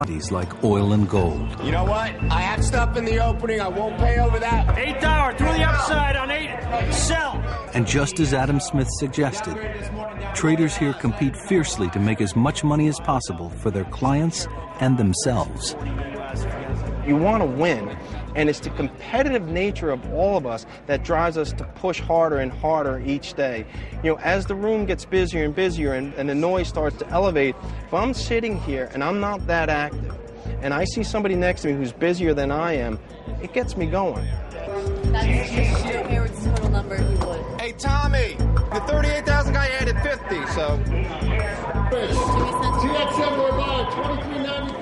commodities like oil and gold. You know what? I had stuff in the opening. I won't pay over that. $8 through the upside on 8. Sell. And just as Adam Smith suggested, traders here compete fiercely to make as much money as possible for their clients and themselves. You want to win, and it's the competitive nature of all of us that drives us to push harder and harder each day. You know, as the room gets busier and busier and the noise starts to elevate, if I'm sitting here and I'm not that active, and I see somebody next to me who's busier than I am, it gets me going. That's your favorite total number if you would. Hey, Tommy, the 38,000 guy added 50, so...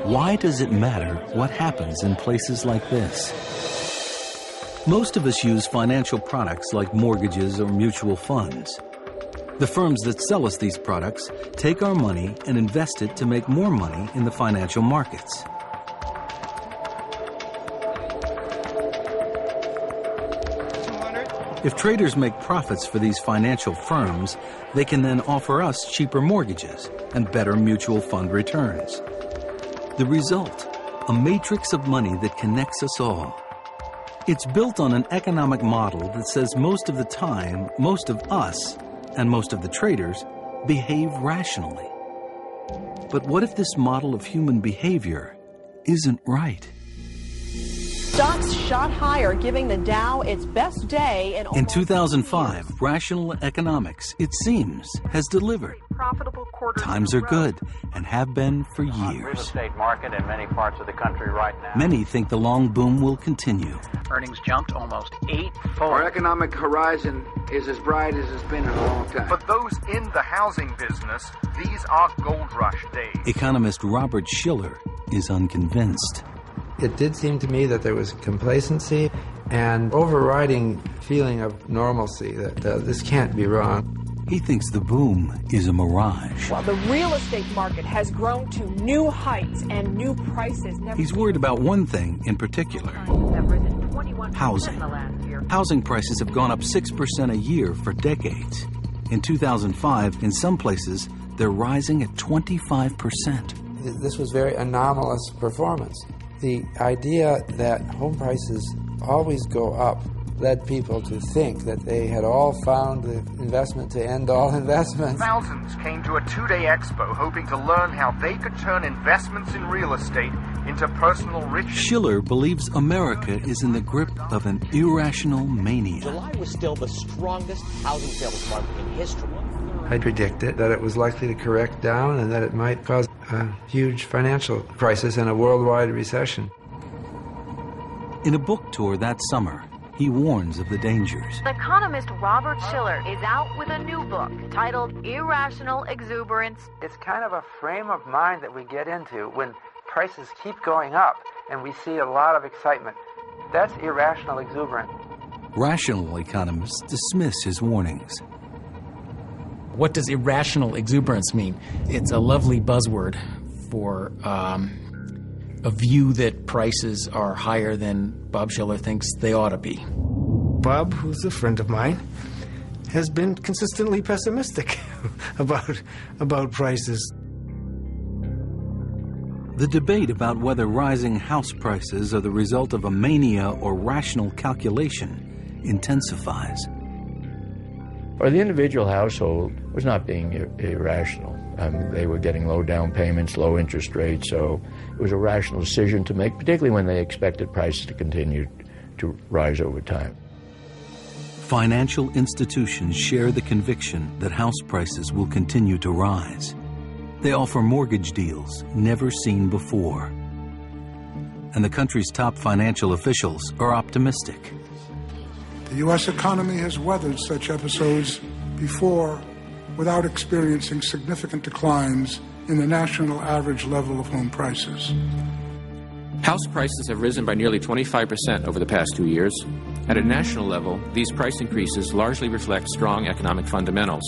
Why does it matter what happens in places like this? Most of us use financial products like mortgages or mutual funds. The firms that sell us these products take our money and invest it to make more money in the financial markets. If traders make profits for these financial firms, they can then offer us cheaper mortgages and better mutual fund returns. The result, a matrix of money that connects us all. It's built on an economic model that says most of the time, most of us, and most of the traders behave rationally. But what if this model of human behavior isn't right? Stocks shot higher, giving the Dow its best day in 2005, rational economics, it seems, has delivered. Times are good and have been for years. Real estate market in many parts of the country right now. Many think the long boom will continue. Earnings jumped almost 8-fold. Our economic horizon is as bright as it's been in a long time. For those in the housing business, these are gold rush days. Economist Robert Shiller is unconvinced. It did seem to me that there was complacency and overriding feeling of normalcy, that this can't be wrong. He thinks the boom is a mirage. Well, the real estate market has grown to new heights and new prices. He's worried about one thing in particular: housing. Housing prices have gone up 6% a year for decades. In 2005, in some places, they're rising at 25%. This was very anomalous performance. The idea that home prices always go up led people to think that they had all found the investment to end all investments. Thousands came to a two-day expo hoping to learn how they could turn investments in real estate into personal riches. Shiller believes America is in the grip of an irrational mania. July was still the strongest housing sales month in history. I predicted that it was likely to correct down and that it might cause a huge financial crisis and a worldwide recession. In a book tour that summer, he warns of the dangers. Economist Robert Shiller is out with a new book titled Irrational Exuberance. It's kind of a frame of mind that we get into when prices keep going up and we see a lot of excitement. That's irrational exuberance. Rational economists dismiss his warnings. What does irrational exuberance mean? It's a lovely buzzword for a view that prices are higher than Bob Shiller thinks they ought to be. Bob, who's a friend of mine, has been consistently pessimistic about prices. The debate about whether rising house prices are the result of a mania or rational calculation intensifies. Or the individual household was not being irrational. They were getting low down payments, low interest rates, so it was a rational decision to make, particularly when they expected prices to continue to rise over time. Financial institutions share the conviction that house prices will continue to rise. They offer mortgage deals never seen before. And the country's top financial officials are optimistic. The U.S. economy has weathered such episodes before without experiencing significant declines in the national average level of home prices. House prices have risen by nearly 25% over the past 2 years. At a national level, these price increases largely reflect strong economic fundamentals.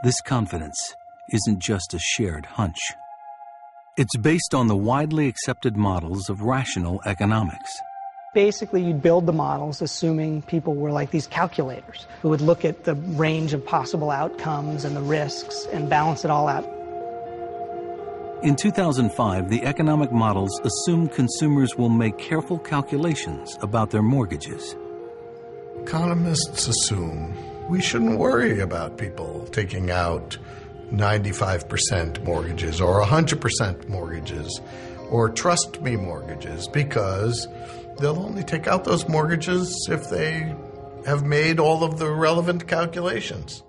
This confidence isn't just a shared hunch. It's based on the widely accepted models of rational economics. Basically, you'd build the models assuming people were like these calculators who would look at the range of possible outcomes and the risks and balance it all out. In 2005, the economic models assume consumers will make careful calculations about their mortgages. Economists assume we shouldn't worry about people taking out 95% mortgages or 100% mortgages or trust me mortgages, because they'll only take out those mortgages if they have made all of the relevant calculations.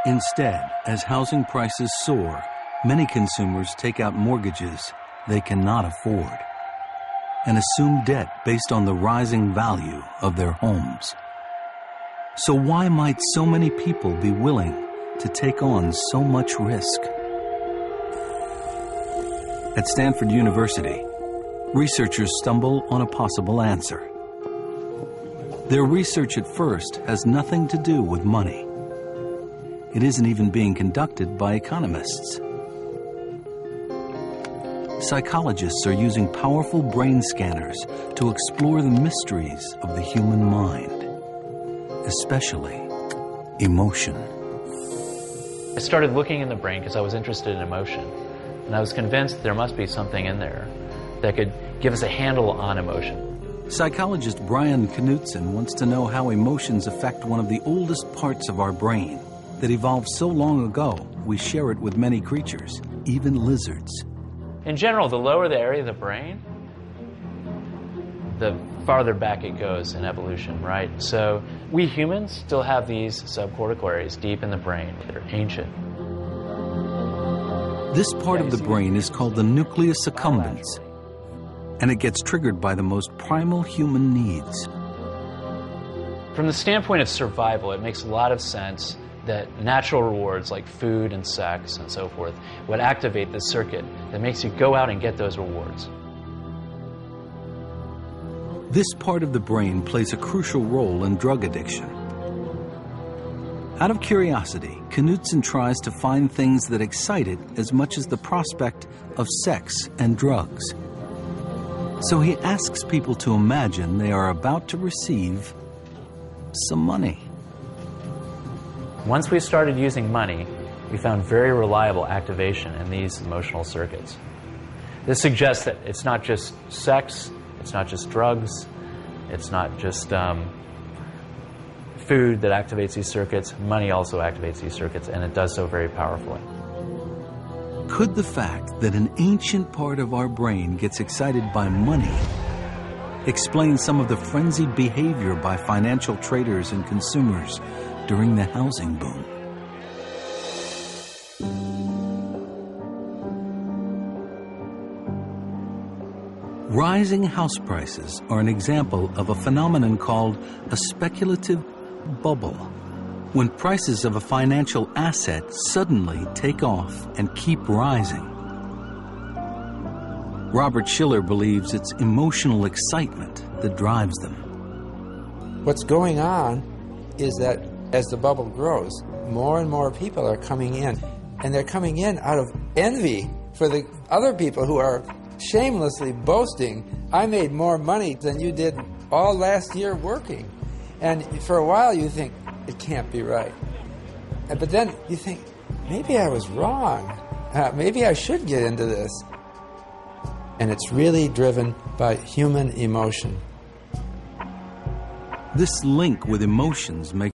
Instead, as housing prices soar, many consumers take out mortgages they cannot afford and assume debt based on the rising value of their homes. So why might so many people be willing to take on so much risk? At Stanford University, researchers stumble on a possible answer. Their research at first has nothing to do with money. It isn't even being conducted by economists. Psychologists are using powerful brain scanners to explore the mysteries of the human mind, especially emotion. I started looking in the brain because I was interested in emotion, and I was convinced there must be something in there that could give us a handle on emotion. Psychologist Brian Knudsen wants to know how emotions affect one of the oldest parts of our brain that evolved so long ago we share it with many creatures, even lizards. In general, the lower the area of the brain, the farther back it goes in evolution, right? So we humans still have these subcortical areas deep in the brain that are ancient. This part of the brain is called the nucleus accumbens, and it gets triggered by the most primal human needs. From the standpoint of survival, it makes a lot of sense that natural rewards like food and sex and so forth would activate this circuit that makes you go out and get those rewards. This part of the brain plays a crucial role in drug addiction. Out of curiosity, Knudsen tries to find things that excite it as much as the prospect of sex and drugs. So he asks people to imagine they are about to receive some money. Once we started using money, we found very reliable activation in these emotional circuits. This suggests that it's not just sex, it's not just drugs, it's not just food that activates these circuits. Money also activates these circuits, and it does so very powerfully. Could the fact that an ancient part of our brain gets excited by money explain some of the frenzied behavior by financial traders and consumers during the housing boom? Rising house prices are an example of a phenomenon called a speculative bubble, when prices of a financial asset suddenly take off and keep rising. Robert Shiller believes it's emotional excitement that drives them. What's going on is that as the bubble grows, more and more people are coming in, and they're coming in out of envy for the other people who are shamelessly boasting, I made more money than you did all last year working. And for a while you think, it can't be right. But then you think, maybe I was wrong. Maybe I should get into this. And it's really driven by human emotion. This link with emotions makes